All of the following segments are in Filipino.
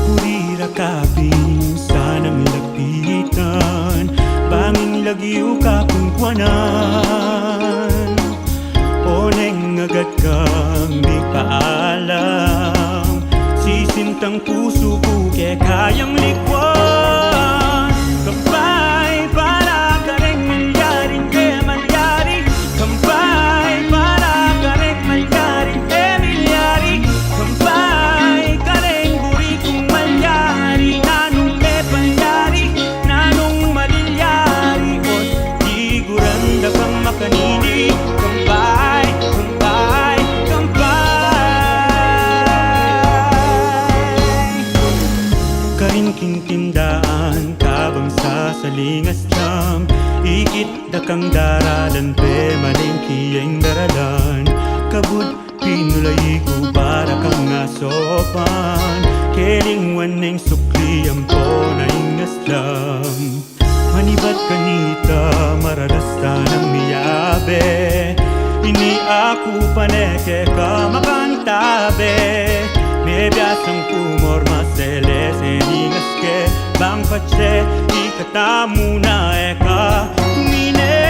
Purira kaping sanang lapitan, banging lagyo kapungkwanan. Oneng agad kang di paalam, sisintang puso ko kaya kayang likwan. Kampay para ka rin malyaring kaya malyari, kampay para ka rin malyaring kaya milyari, kampay ka rin buri kong malyari, nanong may palyari, nanong malilyari, o't di guranda kang makanini. Kampay, kampay, kampay. Karingking tindaan, kabang sa salingas jam, ikit dakang daralan, pe malingkiyeng daralan. Kabud pinulay ko para kang asopan, kelingwan ng sukli ang po na ingaslam. Manibat kanita, mararasta ng miyabe, ini aku paneke ka makantabe. Me biasang kumor maseles eningas ke bang pache ikatamu na eka tumine.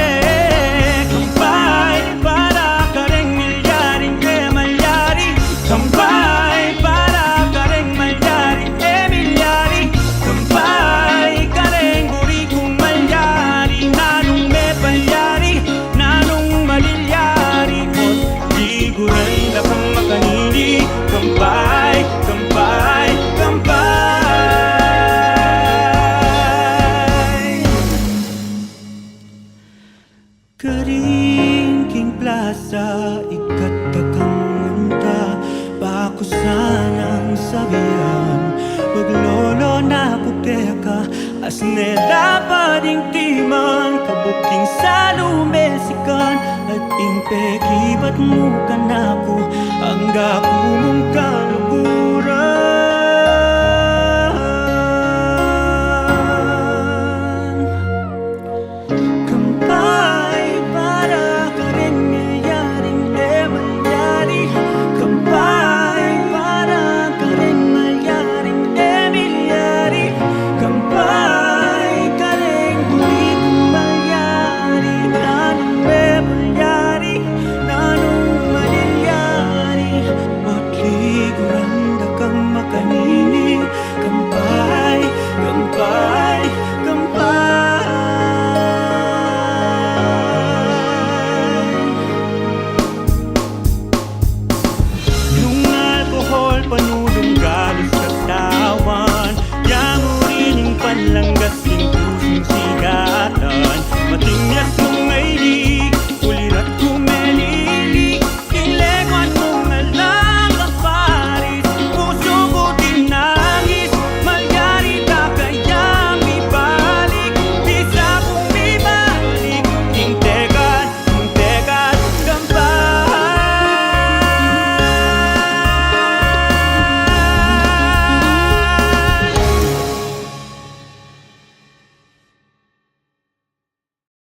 Kampay para ka rin milyaring ke malyari, kampay para ka rin malyaring ke milyari, kampay ka rin buri kong malyari, nanong may palyari, nanong malilyari, o't di guranda kang makanini. Kampay, kampay, kampay. Karingking plaza, ikat dakang unta, bako sanang sabihan, paglolo na kuteka, asnela pading timan, kabuking sa lumesikan, at impeki ba't mo ka na ko, hangga kumungkan.